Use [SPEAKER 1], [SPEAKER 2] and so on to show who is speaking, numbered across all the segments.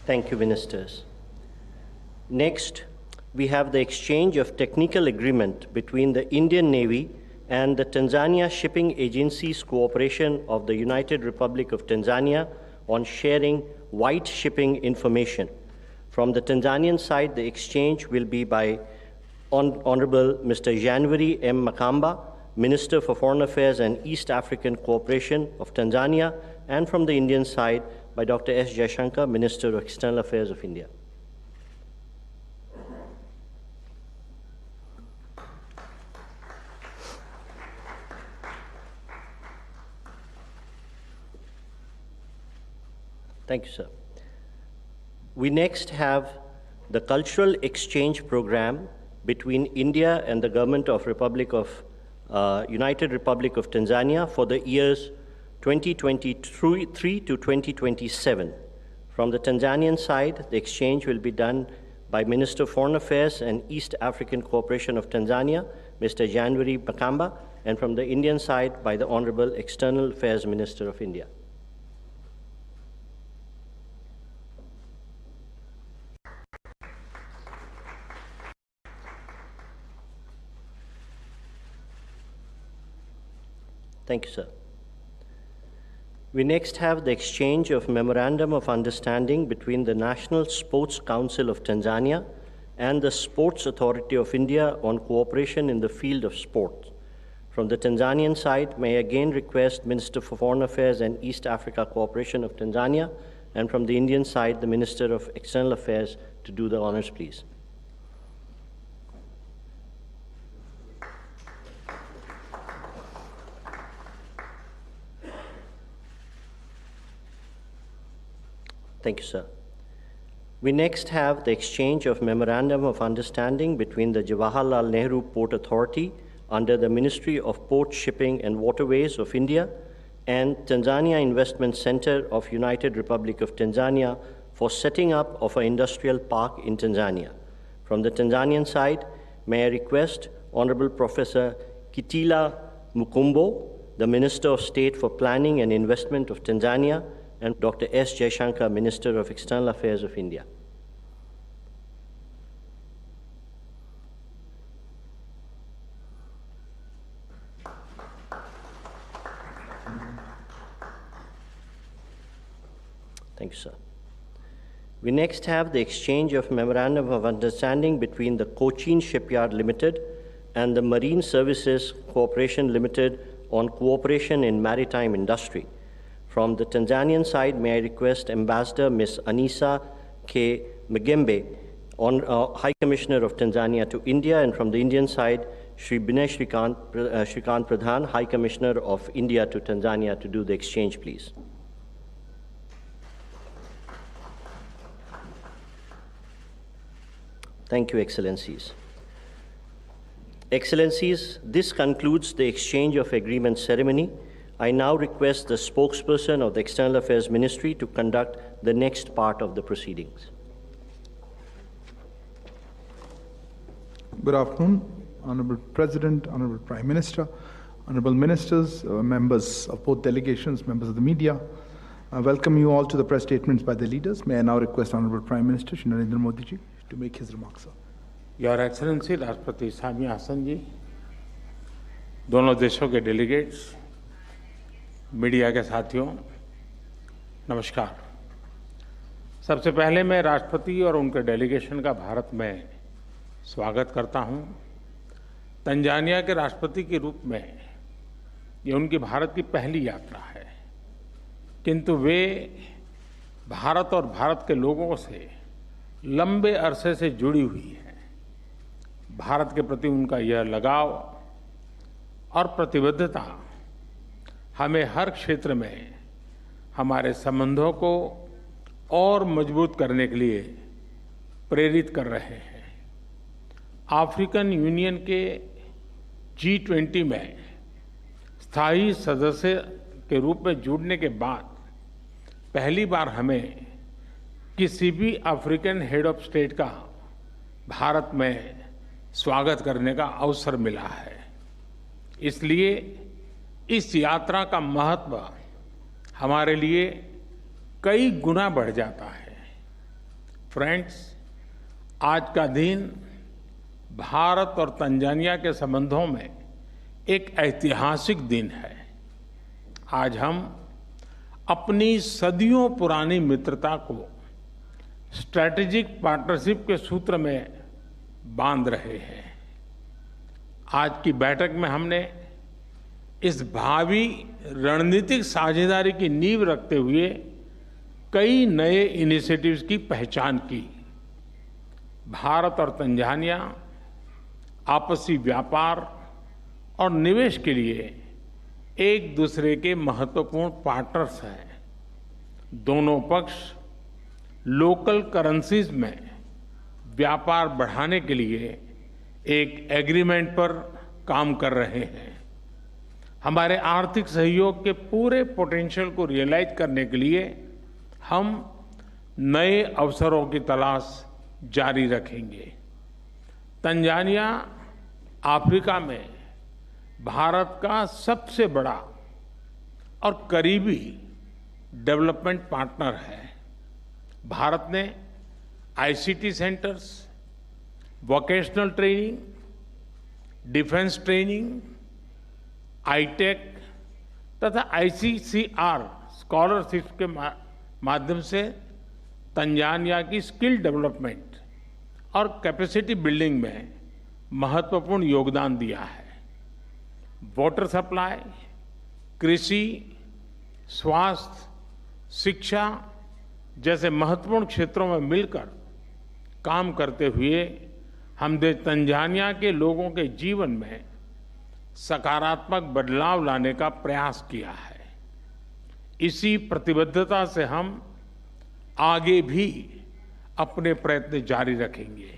[SPEAKER 1] Thank you, Ministers. Next, we have the exchange of technical agreement between the Indian Navy and the Tanzania Shipping Agency's cooperation of the United Republic of Tanzania on sharing white shipping information. From the Tanzanian side, the exchange will be by Honorable Mr. January M. Makamba, Minister for Foreign Affairs and East African Cooperation of Tanzania, and from the Indian side by Dr. S. Jaishankar, Minister of External Affairs of India. Thank you, sir. We next have the cultural exchange program between India and the government of United Republic of Tanzania for the years 2023 to 2027. From the Tanzanian side, the exchange will be done by Minister of Foreign Affairs and East African Cooperation of Tanzania, Mr. January Makamba, and from the Indian side by the Honorable External Affairs Minister of India. Thank you, sir. We next have the exchange of Memorandum of Understanding between the National Sports Council of Tanzania and the Sports Authority of India on cooperation in the field of sport. From the Tanzanian side, may I again request Minister for Foreign Affairs and East Africa Cooperation of Tanzania, and from the Indian side, the Minister of External Affairs to do the honors, please. Thank you, sir. We next have the exchange of Memorandum of Understanding between the Jawaharlal Nehru Port Authority under the Ministry of Port, Shipping and Waterways of India and Tanzania Investment Center of United Republic of Tanzania for setting up of an industrial park in Tanzania. From the Tanzanian side, may I request Honorable Professor Kitila Mukumbo, the Minister of State for Planning and Investment of Tanzania, and Dr. S. Jaishankar, Minister of External Affairs of India. Thank you, sir. We next have the exchange of Memorandum of Understanding between the Cochin Shipyard Limited and the Marine Services Corporation Limited on cooperation in maritime industry. From the Tanzanian side, may I request Ambassador Ms. Anisa K. Magembe, High Commissioner of Tanzania to India, and from the Indian side, Shri Binay Shrikant Pradhan, High Commissioner of India to Tanzania to do the exchange, please. Thank you, Excellencies. Excellencies, this concludes the exchange of agreement ceremony. I now request the spokesperson of the External Affairs Ministry to conduct the next part of the proceedings.
[SPEAKER 2] Good afternoon, Honorable President, Honorable Prime Minister, Honorable Ministers, members of both delegations, members of the media. I welcome you all to the press statements by the leaders. May I now request Honorable Prime Minister Shri Narendra Modi ji to make his remarks, sir.
[SPEAKER 3] Your Excellency राष्ट्रपति सामिया हसन जी, दोनों देशों के delegates, media के साथियों, नमस्कार। सबसे पहले मैं राष्ट्रपति और उनके डेलीगेशन का भारत में स्वागत करता हूं। तंजानिया के राष्ट्रपति के रूप में ये उनकी भारत की पहली यात्रा है, किंतु वे भारत और भारत के लोगों से लंबे अरसे से जुड़ी हुई हैं। भारत के प्रति उनका यह लगाव और प्रतिबद्धता हमें हर क्षेत्र में हमारे संबंधों को और मजबूत करने के लिए प्रेरित कर रहे हैं। अफ्रीकन यूनियन के G20 में स्थायी सदस्य के रूप में जुड़ने के बाद पहली बार हमें किसी भी अफ्रीकन हेड ऑफ स्टेट का भारत में स्वागत करने का अवसर मिला है। इसलिए इस यात्रा का महत्व हमारे लिए कई गुना बढ़ जाता है। फ्रेंड्स, आज का दिन भारत और तंजानिया के संबंधों में एक ऐतिहासिक दिन है। आज हम अपनी सदियों पुरानी मित्रता को स्ट्रैटेजिक पार्टनरशिप के सूत्र में बांध रहे हैं। आज की बैठक में हमने इस भावी रणनीतिक साझेदारी की नींव रखते हुए कई नए इनिशिएटिव्स की पहचान की। भारत और तंजानिया आपसी व्यापार और निवेश के लिए एक दूसरे के महत्वपूर्ण पार्टनर्स हैं। दोनों पक्ष लोकल करेंसीज में व्यापार बढ़ाने के लिए एक एग्रीमेंट पर काम कर रहे हैं। हमारे आर्थिक सहयोग के पूरे पोटेंशियल को रियलाइज करने के लिए हम नए अवसरों की तलाश जारी रखेंगे। तंजानिया अफ्रीका में भारत का सबसे बड़ा और करीबी डेवलपमेंट पार्टनर है। भारत ने ICT centres, vocational training, defence training, आईटेक तथा आईसीसीआर स्कॉलरशिप के माध्यम से तंजानिया की स्किल डेवलपमेंट और कैपेसिटी बिल्डिंग में महत्वपूर्ण योगदान दिया है। वाटर सप्लाई, कृषि, स्वास्थ्य, शिक्षा जैसे महत्वपूर्ण क्षेत्रों में मिलकर काम करते हुए हमने तंजानिया के लोगों के जीवन में सकारात्मक बदलाव लाने का प्रयास किया है। इसी प्रतिबद्धता से हम आगे भी अपने प्रयत्न जारी रखेंगे।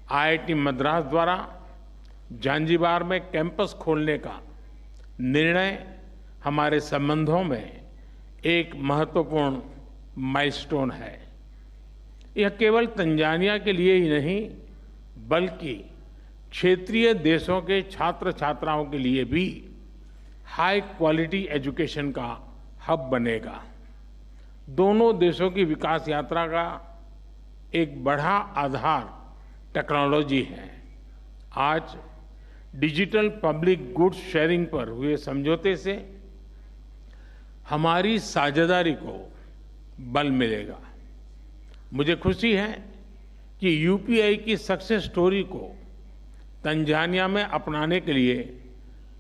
[SPEAKER 3] आईआईटी मद्रास द्वारा जांजिबार में कैंपस खोलने का निर्णय हमारे संबंधों में एक महत्वपूर्ण माइलस्टोन है। यह केवल तंजानिया के लिए ही नहीं बल्कि क्षेत्रीय देशों के छात्र छात्राओं के लिए भी हाई क्वालिटी एजुकेशन का हब बनेगा। दोनों देशों की विकास यात्रा का एक बड़ा आधार टेक्नोलॉजी है। आज डिजिटल पब्लिक गुड्स शेयरिंग पर हुए समझौते से हमारी साझेदारी को बल मिलेगा। मुझे खुशी है कि यूपीआई की सक्सेस स्टोरी को तंजानिया में अपनाने के लिए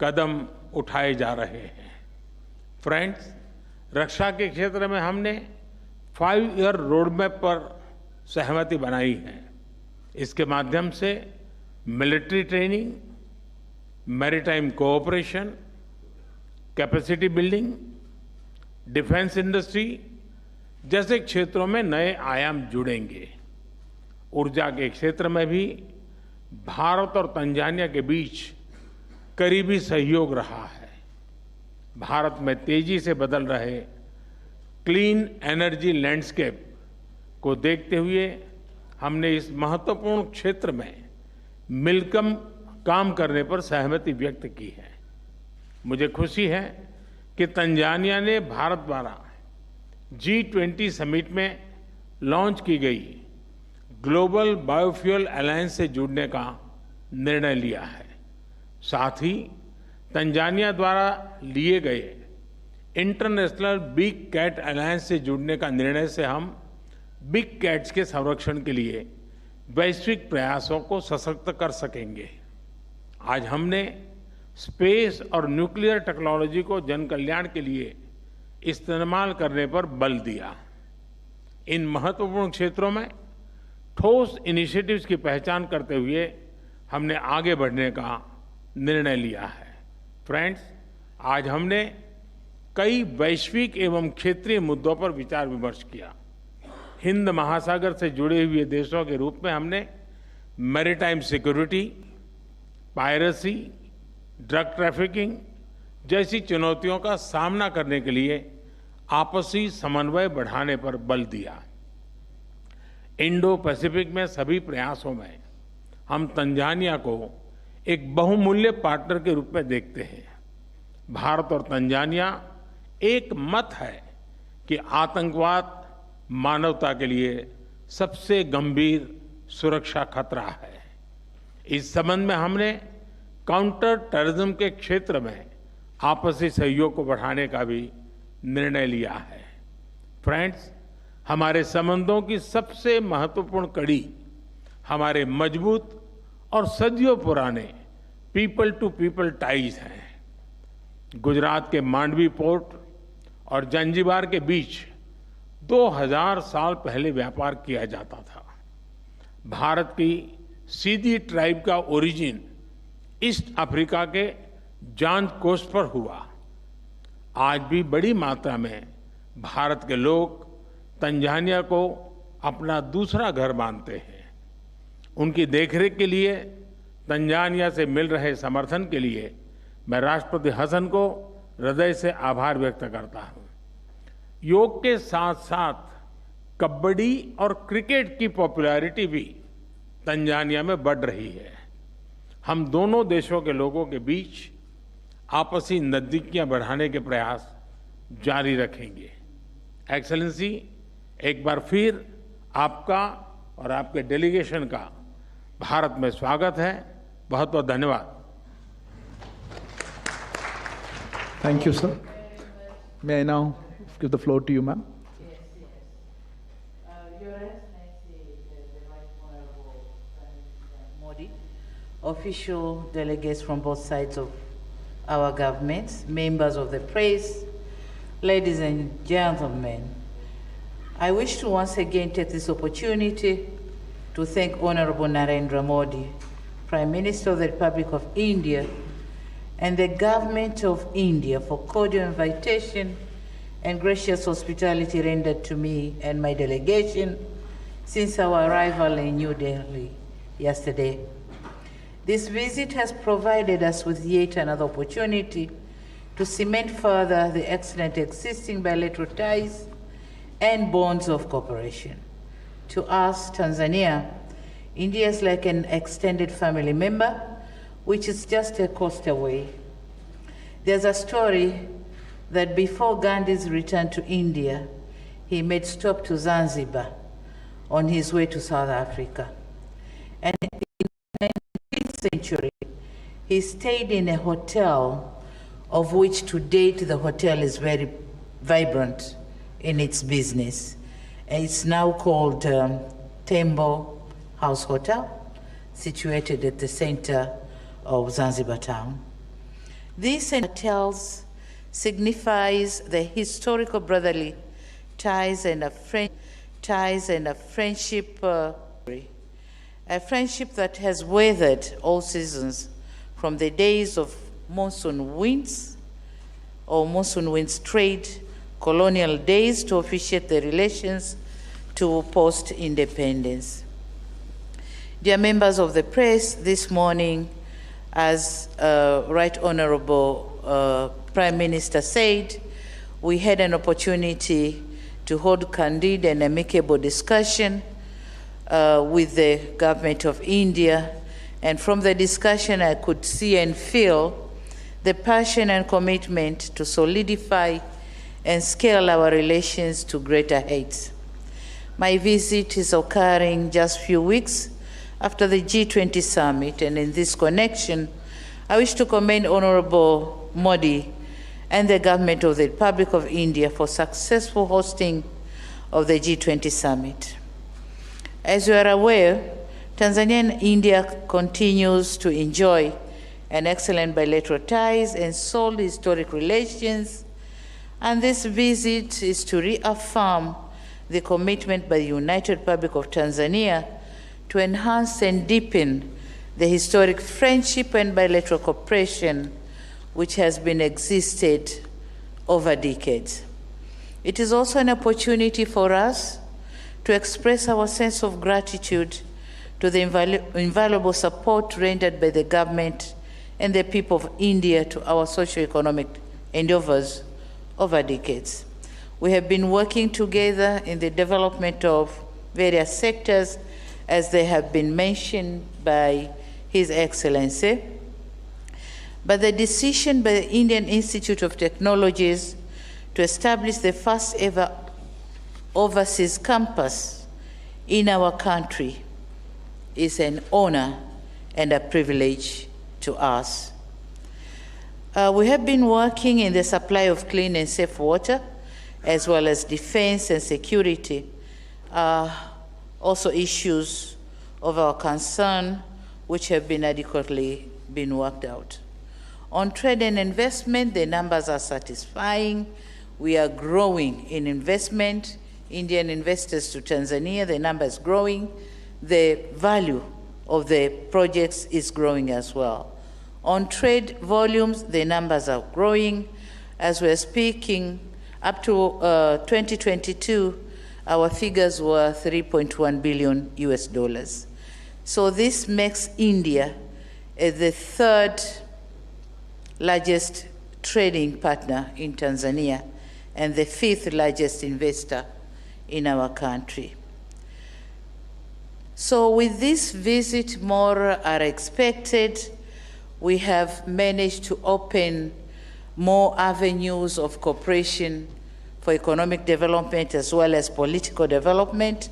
[SPEAKER 3] कदम उठाए जा रहे हैं। फ्रेंड्स, रक्षा के क्षेत्र में हमने 5 ईयर रोडमैप पर सहमति बनाई है। इसके माध्यम से military training, maritime cooperation, capacity building, defence industry जैसे क्षेत्रों में नए आयाम जुड़ेंगे। ऊर्जा के क्षेत्र में भी भारत और तंजानिया के बीच करीबी सहयोग रहा है। भारत में तेजी से बदल रहे क्लीन एनर्जी लैंडस्केप को देखते हुए हमने इस महत्वपूर्ण क्षेत्र में मिलकर काम करने पर सहमति व्यक्त की है। मुझे खुशी है कि तंजानिया ने भारत द्वारा G20 समिट में लॉन्च की गई ग्लोबल बायोफ्यूल अलायंस से जुड़ने का निर्णय लिया है। साथ ही तंजानिया द्वारा लिए गए इंटरनेशनल बिग कैट अलायंस से जुड़ने का निर्णय से हम बिग कैट्स के संरक्षण के लिए वैश्विक प्रयासों को सशक्त कर सकेंगे। आज हमने स्पेस और न्यूक्लियर टेक्नोलॉजी को जन कल्याण के लिए इस्तेमाल करने पर बल दिया। इन महत्वपूर्ण क्षेत्रों में ठोस इनिशिएटिव्स की पहचान करते हुए हमने आगे बढ़ने का निर्णय लिया है। फ्रेंड्स, आज हमने कई वैश्विक एवं क्षेत्रीय मुद्दों पर विचार विमर्श किया। हिंद महासागर से जुड़े हुए देशों के रूप में हमने maritime security, piracy, drug trafficking जैसी चुनौतियों का सामना करने के लिए आपसी समन्वय बढ़ाने पर बल दिया। इंडो पैसिफिक में सभी प्रयासों में हम तंजानिया को एक बहुमूल्य पार्टनर के रूप में देखते हैं। भारत और तंजानिया एक मत है कि आतंकवाद मानवता के लिए सबसे गंभीर सुरक्षा खतरा है। इस संबंध में हमने काउंटर टेररिज्म के क्षेत्र में आपसी सहयोग को बढ़ाने का भी निर्णय लिया है। फ्रेंड्स, हमारे संबंधों की सबसे महत्वपूर्ण कड़ी हमारे मजबूत और सदियों पुराने पीपल टू पीपल टाइज हैं। गुजरात के मांडवी पोर्ट और जंजीबार के बीच 2000 साल पहले व्यापार किया जाता था। भारत की सीधी ट्राइब का ओरिजिन ईस्ट अफ्रीका के जांज कोस्ट पर हुआ। आज भी बड़ी मात्रा में भारत के लोग तंजानिया को अपना दूसरा घर मानते हैं। उनकी देखरेख के लिए तंजानिया से मिल रहे समर्थन के लिए मैं राष्ट्रपति हसन को हृदय से आभार व्यक्त करता हूं। योग के साथ साथ कबड्डी और क्रिकेट की पॉपुलैरिटी भी तंजानिया में बढ़ रही है। हम दोनों देशों के लोगों के बीच आपसी नजदीकियां बढ़ाने के प्रयास जारी रखेंगे। एक्सेलेंसी, एक बार फिर आपका और आपके डेलीगेशन का भारत में स्वागत है। बहुत बहुत धन्यवाद।
[SPEAKER 2] Thank you, sir. May I now give the floor to you, ma'am?
[SPEAKER 4] Your Excellency, the Right Honorable Prime Minister Modi, official delegates from both sides of our governments, members of the press, ladies and gentlemen, I wish to once again take this opportunity to thank Honorable Narendra Modi, Prime Minister of the Republic of India, and the Government of India for cordial invitation and gracious hospitality rendered to me and my delegation since our arrival in New Delhi yesterday. This visit has provided us with yet another opportunity to cement further the excellent existing bilateral ties and bonds of cooperation. To us, Tanzania, India is like an extended family member, which is just a coast away. There's a story that before Gandhi's return to India, he made stop to Zanzibar on his way to South Africa. And in the 19th century, he stayed in a hotel of which to date the hotel is very vibrant in its business. And it's now called Tembo House Hotel, situated at the center of Zanzibar town. These hotels signifies the historical brotherly ties and a friendship that has weathered all seasons, from the days of monsoon winds or monsoon winds trade, colonial days, to officiate the relations to post-independence. Dear members of the press, this morning, as Right Honorable Prime Minister said, we had an opportunity to hold candid and amicable discussion with the government of India. And from the discussion, I could see and feel the passion and commitment to solidify and scale our relations to greater heights. My visit is occurring just a few weeks after the G20 summit, and in this connection, I wish to commend Honorable Modi and the government of the Republic of India for successful hosting of the G20 summit. As you are aware, Tanzania and India continues to enjoy an excellent bilateral ties and solid historic relations, and this visit is to reaffirm the commitment by the United Republic of Tanzania to enhance and deepen the historic friendship and bilateral cooperation which has been existed over decades. It is also an opportunity for us to express our sense of gratitude to the invaluable support rendered by the government and the people of India to our socio-economic endeavors over decades. We have been working together in the development of various sectors, as they have been mentioned by His Excellency. But the decision by the Indian Institute of Technologies to establish the first ever overseas campus in our country is an honor and a privilege to us. We have been working in the supply of clean and safe water, as well as defense and security, also issues of our concern, which have been adequately been worked out. On trade and investment, the numbers are satisfying. We are growing in investment. Indian investors to Tanzania, the number is growing. The value of the projects is growing as well. On trade volumes, the numbers are growing. As we're speaking, up to 2022, our figures were $3.1 billion US. So this makes India the third largest trading partner in Tanzania and the fifth largest investor in our country. So with this visit, more are expected. We have managed to open more avenues of cooperation for economic development as well as political development.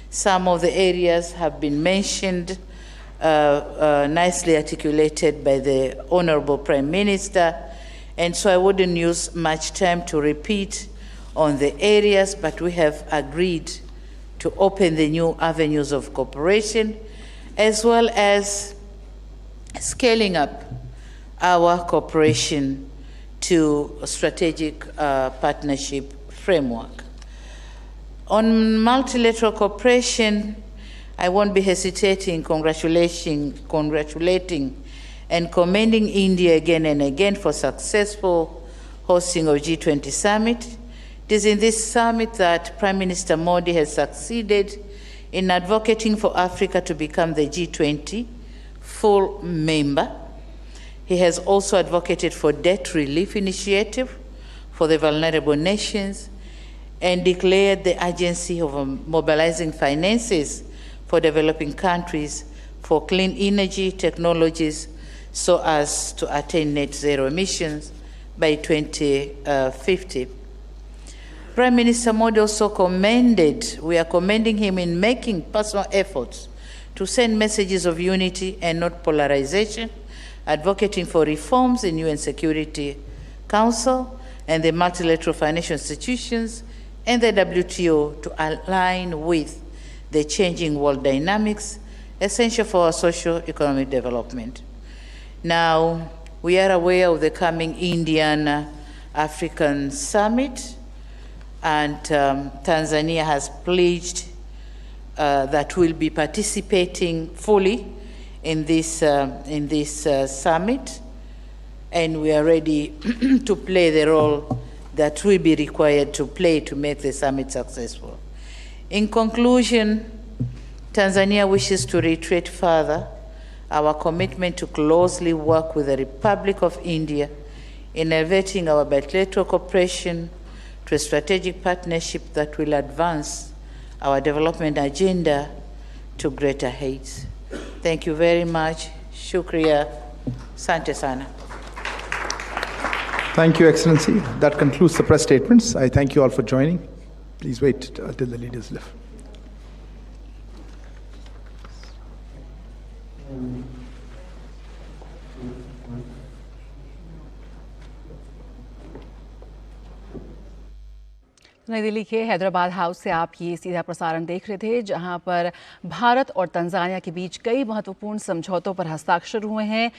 [SPEAKER 4] Some of the areas have been mentioned, nicely articulated by the Honorable Prime Minister, and so I wouldn't use much time to repeat on the areas, but we have agreed to open the new avenues of cooperation, as well as scaling up our cooperation to a strategic partnership framework. On multilateral cooperation, I won't be hesitating congratulating and commending India again and again for successful hosting of G20 summit. It is in this summit that Prime Minister Modi has succeeded in advocating for Africa to become the G20 full member. He has also advocated for debt relief initiative for the vulnerable nations and declared the urgency of mobilizing finances for developing countries for clean energy technologies so as to attain net zero emissions by 2050. Prime Minister Modi also we are commending him in making personal efforts to send messages of unity and not polarization, advocating for reforms in UN Security Council and the multilateral financial institutions and the WTO to align with the changing world dynamics essential for our socio-economic development. Now, we are aware of the coming Indian African Summit, and Tanzania has pledged that we'll be participating fully in this summit, and we are ready to play the role that will be required to play to make the summit successful. In conclusion, Tanzania wishes to reiterate further our commitment to closely work with the Republic of India in elevating our bilateral cooperation to a strategic partnership that will advance our development agenda to greater heights. Thank you very much. Shukriya. Asante sana.
[SPEAKER 2] Thank you, Excellency. That concludes the press statements. I thank you all for joining. Please wait till the leaders leave.
[SPEAKER 5] नई दिल्ली के Hyderabad house से आप ये सीधा प्रसारण देख रहे थे, जहां पर भारत और तंजानिया के बीच कई महत्वपूर्ण समझौतों पर हस्ताक्षर हुए हैं।